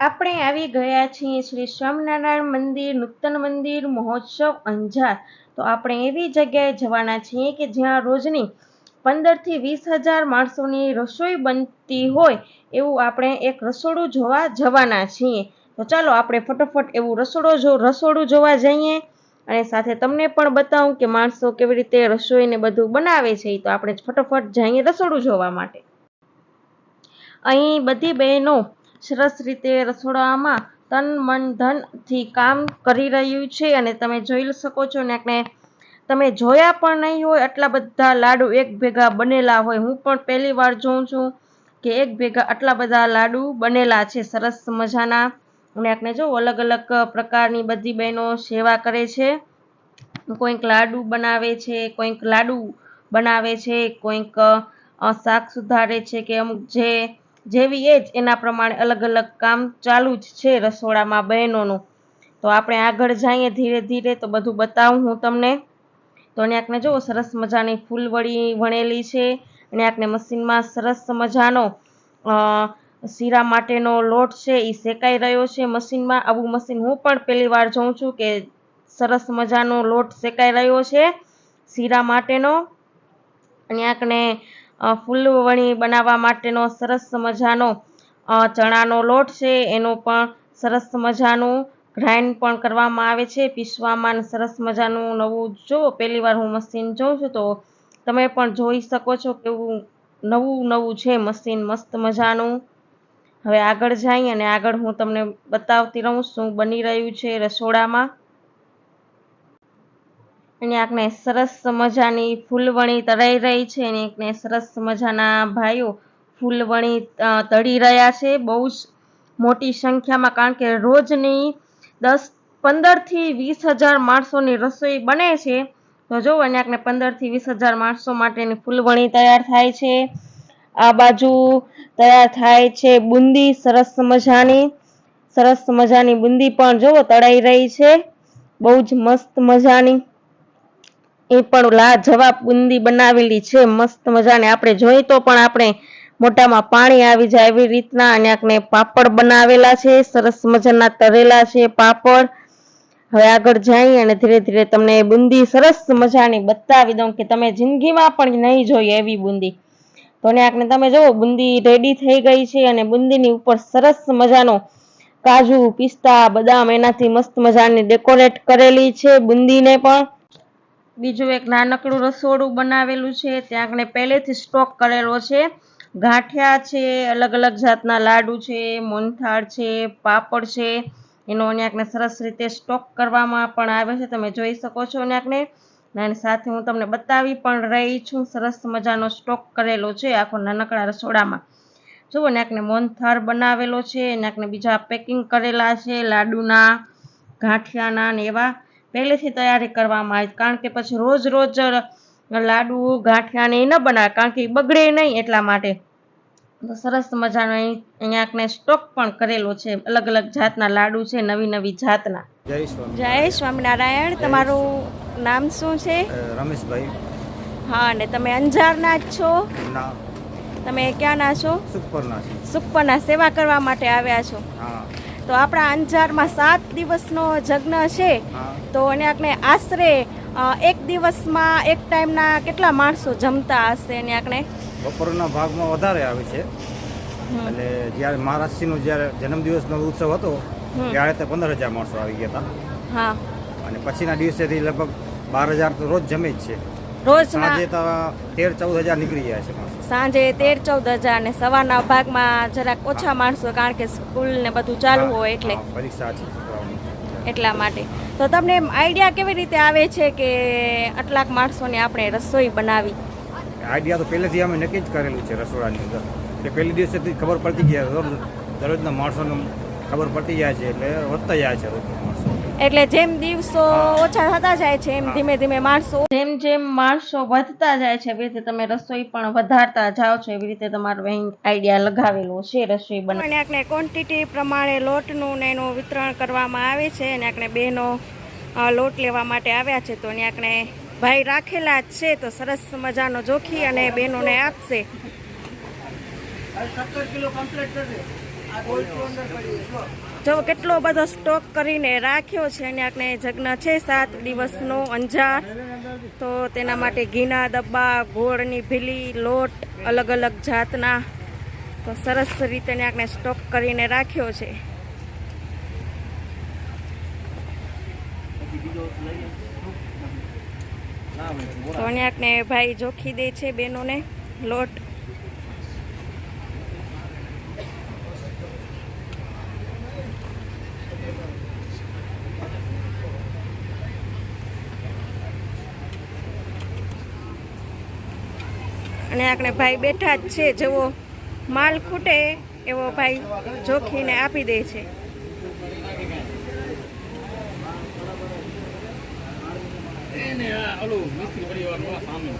આપણે આવી ગયા છીએ શ્રી સ્વામિનારાયણ મંદિર નૂતન મંદિર મહોત્સવ અંજાર। તો આપણે એવી જગ્યાએ જવાના છીએ કે જ્યાં રોજની 15 થી 20,000 માણસોની રસોઈ બનતી હોય એવું આપણે એક રસોડું જોવા જવાના છીએ। તો ચાલો આપણે ફટાફટ એવું રસોડું જોવા જઈએ અને સાથે તમને પણ બતાવું કે માણસો કેવી રીતે રસોઈને બધું બનાવે છે। તો આપણે ફટાફટ જઈએ રસોડું જોવા માટે। અહીં બધી બહેનો સરસ રીતે રસોડામાં તન મન ધન થી કામ કરી રહ્યું છે અને તમે જોઈ શકો છો ને તમે જોયા પણ નહીં હોય આટલા બધા લાડુ એક ભેગા બનેલા હોય। હું પણ પહેલી વાર જોઉં છું કે એક ભેગા આટલા બધા લાડુ બનેલા છે સરસ મજાના। અને આપણે જો અલગ અલગ પ્રકારની બધી બહેનો સેવા કરે છે। કોઈક લાડુ બનાવે છે, કોઈક લાડુ બનાવે છે, કોઈક શાક સુધારે છે કે અમુક જેવી એજ એના પ્રમાણે અલગ અલગ કામ ચાલુ જ છે રસોડામાં બહેનોનું। તો આપણે આગળ જઈએ ધીરે ધીરે તો બધું બતાવું હું તમને। તો અહીંયા આપણે જો સરસ મજાની ફૂલવડી વણેલી છે અને આપણે મશીનમાં સરસ મજાનો શીરા માટેનો લોટ છે એ શેકાઈ રહ્યો છે મશીનમાં। આવું મશીન હું પણ પહેલી વાર જોઉં છું કે સરસ મજાનો લોટ શેકાઈ રહ્યો છે શીરા માટેનો। અને આપણે ફૂલવડી બનાવવા માટેનો સરસ મજાનો ચણાનો લોટ છે એનો પણ સરસ મજાનું ગ્રાઇન્ડ પણ કરવામાં આવે છે પીસવામાં સરસ મજાનું નવું જો પહેલી વાર હું મશીન જોઉં છું તો તમે પણ જોઈ શકો છો કેવું નવું છે મશીન મસ્ત મજાનું। હવે આગળ જઈએ અને આગળ હું તમને બતાવતી રહું શું બની રહ્યું છે રસોડામાં। અને આપણે સરસ મજાની ફૂલવણી તળાઈ રહી છે અને આપણે સરસ મજાના ભાઈઓ ફૂલવણી તળી રહ્યા છે બહુ જ મોટી સંખ્યામાં, કારણ કે રોજની 15 થી 20,000 માણસોની રસોઈ બને છે। તો જો અને આપણે 15 થી 20,000 માણસો માટેની ફૂલવણી તૈયાર થાય છે। આ બાજુ તૈયાર થાય છે બુંદી સરસ મજાની બુંદી પણ જો તળાઈ રહી છે બહુ જ મસ્ત મજાની। એ પણ લાજવાબ બુંદી બનાવેલી છે મસ્ત મજાને, આપણે જોઈ તો પણ આપણે મોઢામાં પાણી આવી જાય એવી રીતના। અને આપણે પાપડ બનાવેલા છે સરસ મજાના તળેલા છે પાપડ। હવે આગળ જઈએ અને ધીરે ધીરે તમને બુંદી સરસ મજાની બતાવી દઉં કે તમે જિંદગીમાં પણ નહીં જોઈએ એવી બુંદી। તો ને આપણે તમે જો બુંદી રેડી થઈ ગઈ છે અને બુંદીની ઉપર સરસ મજાનો કાજુ પિસ્તા બદામ એનાથી મસ્ત મજાની ડેકોરેટ કરેલી છે બુંદીને પણ। બીજું એક નાનકડું રસોડું બનાવેલું છે ત્યાં આપણે પહેલેથી સ્ટોક કરેલો છે ગાંઠિયા છે, અલગ અલગ જાતના લાડુ છે, મોહનથાળ છે, પાપડ છે, એનો આપણે સરસ રીતે સ્ટોક કરવામાં પણ આવે છે તમે જોઈ શકો છો। અને સાથે હું તમને બતાવી પણ રહી છું સરસ મજાનો સ્ટોક કરેલો છે આખો નાનકડા રસોડામાં। જુઓ ને આપણે મોહનથાળ બનાવેલો છે અને આપણે બીજા પેકિંગ કરેલા છે લાડુના ગાંઠિયાના ને એવા પહેલેથી તૈયારી કરવામાં આવી, કારણ કે પછી રોજ લાડુ ગાંઠિયાને ન બનાવે કારણ કે બગડે નહીં એટલા માટે। તો સરસ મજાનો અહીંયા આપણે સ્ટોક પણ કરેલો છે, અલગ અલગ જાતના લાડુ છે નવી જાતના। જય સ્વામિનારાયણ। તમારું નામ શું છે? રમેશભાઈ। હા, અને તમે અંજારના જ છો? ના, તમે ક્યાંના છો? સુખપરના સેવા કરવા માટે આવ્યા છો? હા। તો આપણા અંજારમાં 7 દિવસનો યજ્ઞ છે તો એને આપણે આશરે એક દિવસમાં એક ટાઈમના કેટલા માણસો જમતા હશે? એને આપણે બપોરના ભાગમાં વધારે આવે છે એટલે જ્યારે મહારાજશ્રીનો જ્યારે જન્મદિવસનો ઉત્સવ હતો ત્યારે તો 15,000 માણસો આવી ગયા હતા। હા, અને પછીના દિવસેથી લગભગ 12,000 તો રોજ જમે જ છે। રોજ સાંજે તો 13-14,000 નીકળી જાય છે માણસો। સાંજે 13-14,000 ને સવારના ભાગમાં જરાક ઓછા માણસો, કારણ કે સ્કૂલ ને બધું ચાલુ હોય એટલે પરીક્ષા છે એટલા માટે। તો તમને આઈડિયા કેવી રીતે આવે છે કે આટલાક માણસોને આપણે રસોઈ બનાવી? આઈડિયા તો પહેલેથી અમે નક્કી જ કરેલું છે રસોડાની અંદર કે પહેલી દિવસેથી ખબર પડતી જાય, દરરોજના માણસોને ખબર પડતી જાય છે એટલે વધતા જાય છે રોજના માણસો। એટલે જેમ દિવસો ઓછા થતા જાય છે એમ ધીમે ધીમે જેમ માણસો વધતા જાય છે એવી રીતે તમે રસોઈ પણ વધારતા જાઓ છો, એવી રીતે તમારો આઈડિયા લગાવેલો છે રસોઈ બનાવવાની। આપણે ક્વોન્ટિટી પ્રમાણે લોટનું ને એનું વિતરણ કરવામાં આવે છે અને આપણે બેનો લોટ લેવા માટે આવ્યા છે તો અહીંયા આપણે ભાઈ રાખેલા જ છે તો સરસ મજાનો જોખી અને બહેનોને આપશે। 17 કિલો કમ્પ્લીટ કરજે। જો કેટલો બધો સ્ટોક કરીને રાખ્યો છે અને આપણે જગ્ન છે 7 દિવસનો અંજાર, તો તેના માટે ઘીના ડબ્બા, ગોળની ભીલી, લોટ અલગ અલગ જાતના, તો સરસ રીતે આપણે સ્ટોક કરીને રાખ્યો છે. તો આપણે ભાઈ જોખી દે છે બેનોને લોટ. અને આપણે ભાઈ બેઠા જ છે, જેવો માલ ખૂટે એવો ભાઈ જોખીને આપી દે છે. એને ઓલું મિસ્ત્રી પરિવારમાં સામે